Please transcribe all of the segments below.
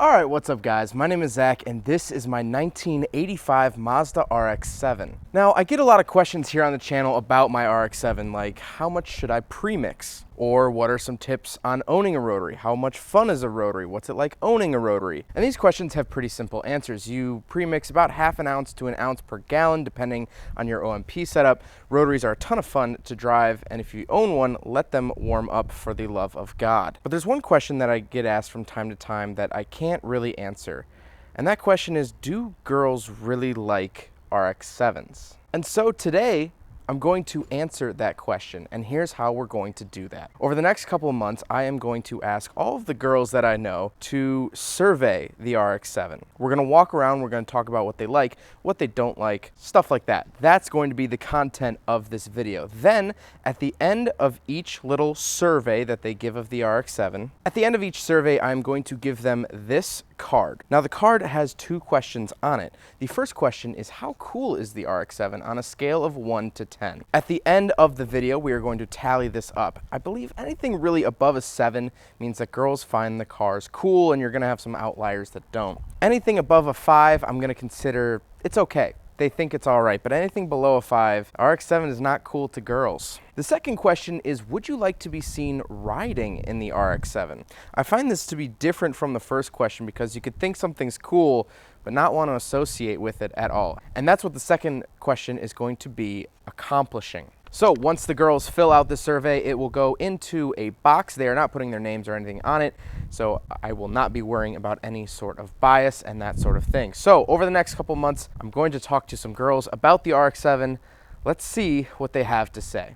Alright, what's up guys? My name is Zach and this is my 1985 Mazda Rx-7. Now, I get a lot of questions here on the channel about my Rx-7, like how much should I premix? Or what are some tips on owning a rotary? How much fun is a rotary? What's it like owning a rotary? And these questions have pretty simple answers. You premix about half an ounce to an ounce per gallon depending on your OMP setup. Rotaries are a ton of fun to drive, and if you own one, let them warm up for the love of God. But there's one question that I get asked from time to time that I can't really answer. And that question is, do girls really like Rx-7s? And so today, I'm going to answer that question, and here's how we're going to do that. Over the next couple of months, I am going to ask all of the girls that I know to survey the Rx-7. We're gonna walk around, we're gonna talk about what they like, what they don't like, stuff like that. That's going to be the content of this video. Then, at the end of each little survey that they give of the Rx-7, at the end of each survey, I'm going to give them this card. Now, the card has two questions on it. The first question is, how cool is the Rx-7 on a scale of 1 to 10? At the end of the video, we are going to tally this up. I believe anything really above a 7 means that girls find the cars cool, and you're gonna have some outliers that don't. Anything above a 5, I'm gonna consider it's okay. They think it's all right, but anything below a 5, Rx-7 is not cool to girls. The second question is, would you like to be seen riding in the Rx-7? I find this to be different from the first question because you could think something's cool, but not want to associate with it at all. And that's what the second question is going to be accomplishing. So once the girls fill out the survey, it will go into a box. They are not putting their names or anything on it, so I will not be worrying about any sort of bias and that sort of thing. So over the next couple months, I'm going to talk to some girls about the Rx-7. Let's see what they have to say.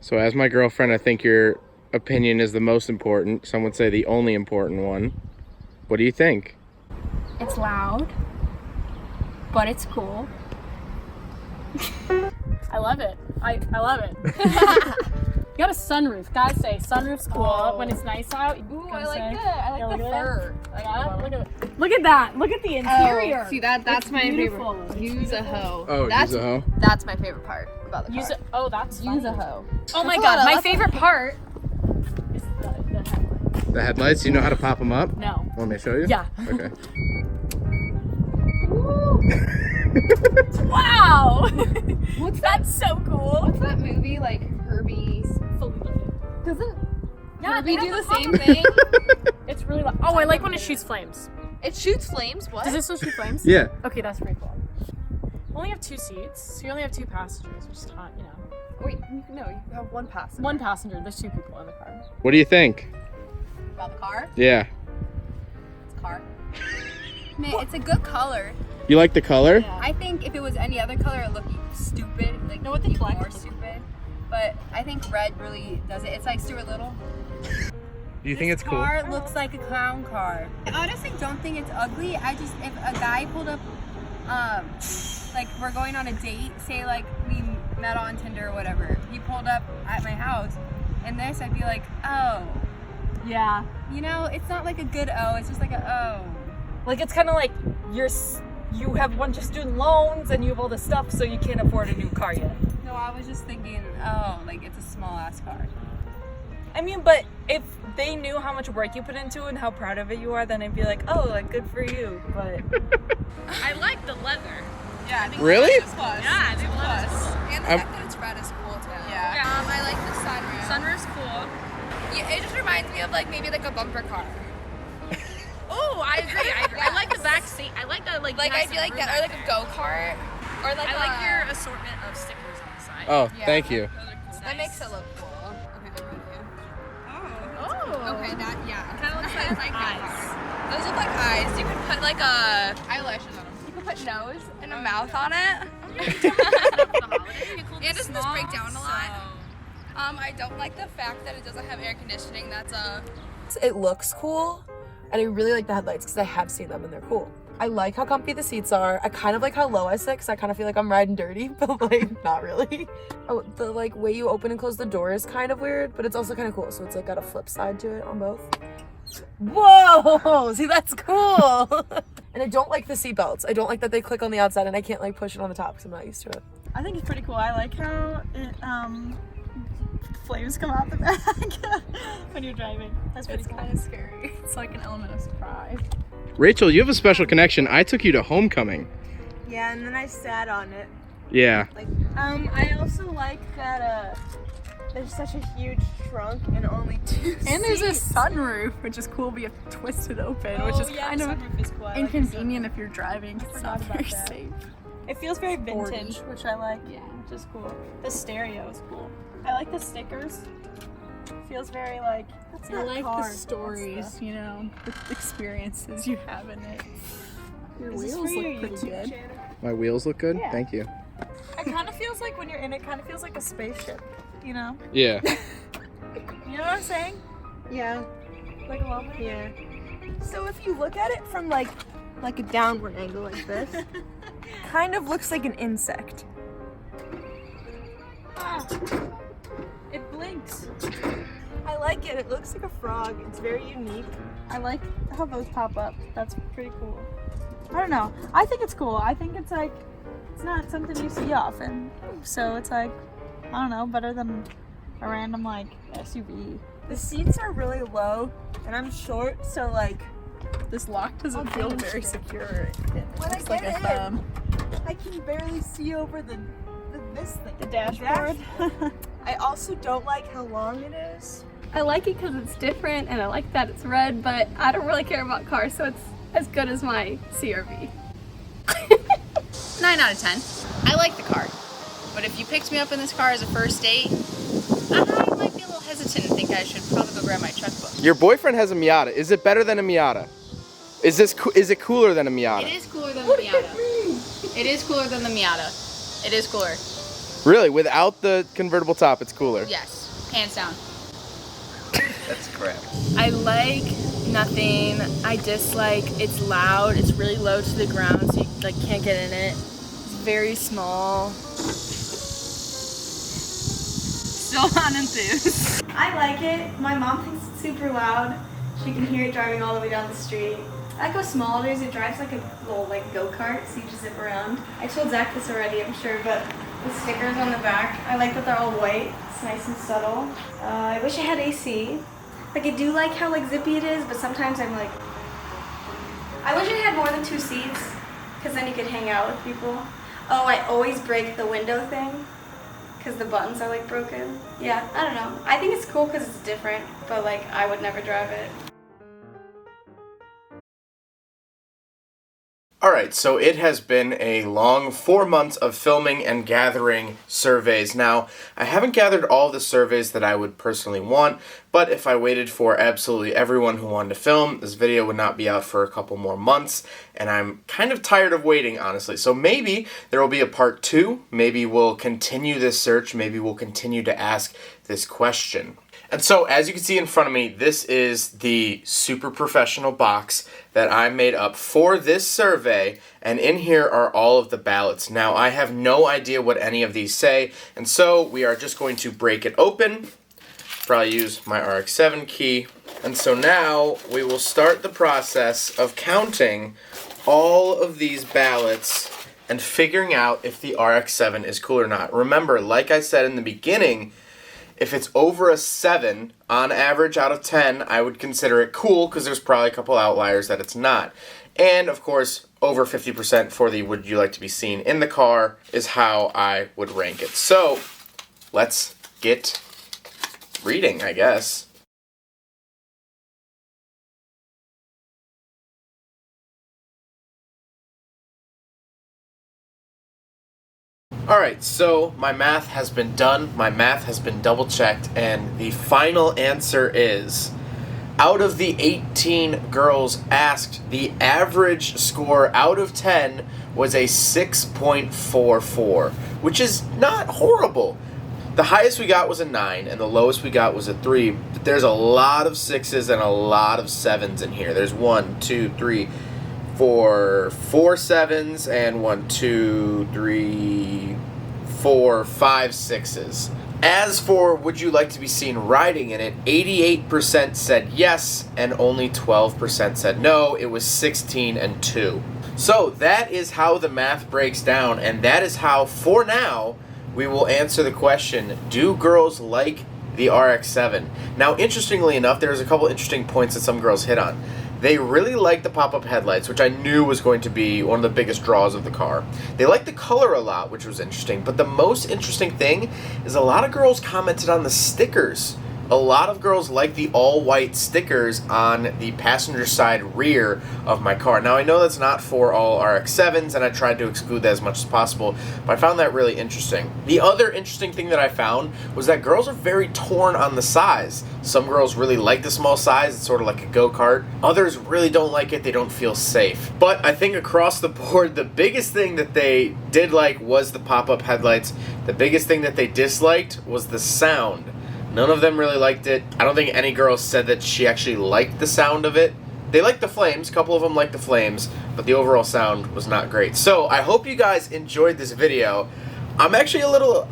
So as my girlfriend, I think your opinion is the most important. Some would say the only important one. What do you think? It's loud, but it's cool. I love it. I love it. You got a sunroof. Guys say sunroof's cool when it's nice out. Ooh, I like the fur. Look at that. Look at the interior. See that's my beautiful. favorite. Use a hoe. Oh, use a hoe? That's my favorite part about the car. That's use a hoe. Oh my god, my favorite part is the headlights. The headlights, you know how to pop them up? No. Want me to show you? Yeah. Okay. Wow! That's so cool. What's that movie like Herbie? Doesn't Herbie do the same thing? It's really loud. Oh, I like when it shoots flames. It shoots flames? What? Does this still shoot flames? Yeah. Okay, that's pretty cool. We only have 2 seats, so you only have 2 passengers, which is not, you know. Wait, no, you have one passenger. 1 passenger, there's 2 people in the car. What do you think? About the car? Yeah. It's a car. Man, it's a good color. You like the color? Yeah. I think if it was any other color, it would look stupid. Like, No, what they even collect. more stupid. But I think red really does it. It's like super little. Do you think it's cool? This car looks like a clown car. I honestly don't think it's ugly. I just, if a guy pulled up, like we're going on a date, say like we met on Tinder or whatever, he pulled up at my house, and this, I'd be like, oh. Yeah. You know, it's not like a good oh, it's just like a oh. Like, it's kind of like you have a bunch of student loans and you have all this stuff, so you can't afford a new car yet. No, I was just thinking, oh, like it's a small ass car. I mean, but if they knew how much work you put into it and how proud of it you are, then I'd be like, oh, like, good for you. But I like the leather. Yeah, I think Really? it's plus. Yeah, I think the leather's cool. And the fact that it's red is cool too. Yeah. I like the sunroof. Sunroof's cool. Yeah, it just reminds me of like maybe like a bumper car. Oh, I agree. I like the back seat. I like the Like I feel like that, or like a go-kart, or like I like your assortment of stickers on the side. Oh, Yeah. thank you. Those are cool. That makes it look cool. Okay, I'm ready. Oh. Okay, that yeah. Kind of looks like eyes. Those look like eyes. You could put like a eyelashes on them. You could put nose and a mouth on it. Yeah, doesn't this break down a lot? I don't like the fact that it doesn't have air conditioning. That's It looks cool, and I really like the headlights because I have seen them and they're cool. I like how comfy the seats are. I kind of like how low I sit because I kind of feel like I'm riding dirty, but like not really. Oh, the like way you open and close the door is kind of weird, but it's also kind of cool. So it's like got a flip side to it on both. Whoa! See, that's cool. And I don't like the seat belts. I don't like that they click on the outside and I can't like push it on the top because I'm not used to it. I think it's pretty cool. I like how it flames come out the back when you're driving. That's pretty cool. kind of scary. It's like an element of surprise. Rachel, you have a special connection. I took you to homecoming. Yeah, and then I sat on it. Yeah. I also like that there's such a huge trunk and only 2 And there's a seats. sunroof, which is cool, but you have to twist it open, which is kind of cool. inconvenient if you're driving. It's not about very that. safe. It feels very Sporty. vintage, which I like. Yeah. Which is cool. The stereo is cool. I like the stickers. Feels very like. That's I not like car. the That's stories, you know, the experiences you have in it. Your Is this wheels for your look pretty YouTube good. channel? My wheels look good? Yeah. Thank you. It kind of feels like when you're in it, kind of feels like a spaceship. You know? Yeah. You know what I'm saying? Yeah, Like a little bit. yeah. So if you look at it from like a downward angle like this, kind of looks like an insect. Ah, it blinks. I like it. It looks like a frog. It's very unique. I like how those pop up. That's pretty cool. I don't know. I think it's cool. I think it's like, it's not something you see often. So it's like, I don't know, better than a random like SUV. The seats are really low, and I'm short, so like This lock doesn't feel very secure. It When I looks like a get in. thumb. I can barely see over this thing. The dashboard. I also don't like how long it is. I like it because it's different and I like that it's red, but I don't really care about cars, so it's as good as my CRV. 9 out of 10. I like the car. But if you picked me up in this car as a first date, I might be a little hesitant and think I should probably go grab my checkbook. Your boyfriend has a Miata. Is it better than a Miata? Is it cooler than a Miata? It is cooler than the Miata. It is cooler than the Miata. It is cooler. Really? Without the convertible top, it's cooler? Yes. Hands down. That's crap. I like nothing. I dislike it's loud. It's really low to the ground, so you like can't get in it. It's very small. Still unenthused. I like it. My mom thinks it's super loud. She can hear it driving all the way down the street. I like how small it is. It drives like a little go-kart, so you just zip around. I told Zach this already, I'm sure, but the stickers on the back, I like that they're all white. It's nice and subtle. I wish I had AC. Like I do like how zippy it is, but sometimes I'm like, I wish I had more than 2 seats, because then you could hang out with people. Oh, I always break the window thing, because the buttons are broken. Yeah, I don't know. I think it's cool because it's different, but I would never drive it. Alright, so it has been a long 4 months of filming and gathering surveys. Now, I haven't gathered all the surveys that I would personally want, but if I waited for absolutely everyone who wanted to film, this video would not be out for a couple more months, and I'm kind of tired of waiting, honestly. So maybe there will be a part 2, maybe we'll continue this search, maybe we'll continue to ask this question. And so, as you can see in front of me, this is the super professional box that I made up for this survey, and in here are all of the ballots. Now, I have no idea what any of these say, and so we are just going to break it open, probably use my RX-7 key, and so now we will start the process of counting all of these ballots and figuring out if the RX-7 is cool or not. Remember, like I said in the beginning, if it's over a 7, on average out of 10, I would consider it cool because there's probably a couple outliers that it's not. And, of course, over 50% for the would you like to be seen in the car is how I would rank it. So, let's get reading, I guess. Alright, so my math has been done, my math has been double checked, and the final answer is, out of the 18 girls asked, the average score out of 10 was a 6.44, which is not horrible. The highest we got was a 9, and the lowest we got was a 3, but there's a lot of 6s and a lot of 7s in here. There's 4 7s and 5 6s. As for would you like to be seen riding in it, 88% said yes and only 12% said no. It was 16 and 2. So that is how the math breaks down, and that is how, for now, we will answer the question, do girls like the RX-7. Now, interestingly enough, there's a couple interesting points that some girls hit on. They really like the pop-up headlights, which I knew was going to be one of the biggest draws of the car. They like the color a lot, which was interesting. But the most interesting thing is a lot of girls commented on the stickers. A lot of girls like the all-white stickers on the passenger side rear of my car. Now, I know that's not for all RX-7s, and I tried to exclude that as much as possible, but I found that really interesting. The other interesting thing that I found was that girls are very torn on the size. Some girls really like the small size. It's sort of like a go-kart. Others really don't like it. They don't feel safe. But I think across the board, the biggest thing that they did like was the pop-up headlights. The biggest thing that they disliked was the sound. None of them really liked it. I don't think any girl said that she actually liked the sound of it. They liked the flames. A couple of them liked the flames, but the overall sound was not great. So I hope you guys enjoyed this video. I'm actually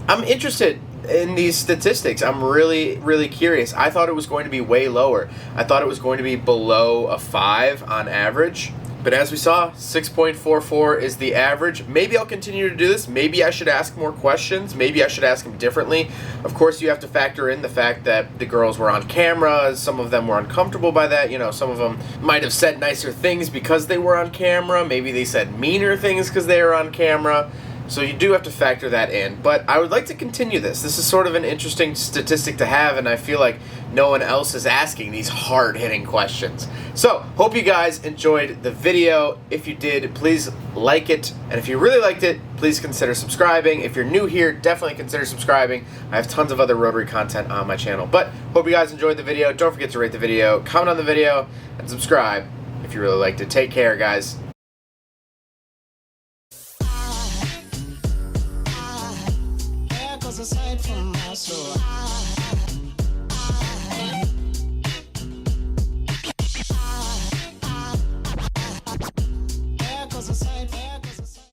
I'm interested in these statistics. I'm really curious. I thought it was going to be way lower. I thought it was going to be below a 5 on average. But as we saw, 6.44 is the average. Maybe I'll continue to do this. Maybe I should ask more questions. Maybe I should ask them differently. Of course, you have to factor in the fact that the girls were on camera. Some of them were uncomfortable by that. You know, some of them might have said nicer things because they were on camera. Maybe they said meaner things because they were on camera. So you do have to factor that in. But I would like to continue this. This is sort of an interesting statistic to have, and I feel like no one else is asking these hard-hitting questions. So, hope you guys enjoyed the video. If you did, please like it. And if you really liked it, please consider subscribing. If you're new here, definitely consider subscribing. I have tons of other rotary content on my channel. But hope you guys enjoyed the video. Don't forget to rate the video, comment on the video, and subscribe if you really liked it. Take care, guys. Aside from my soul.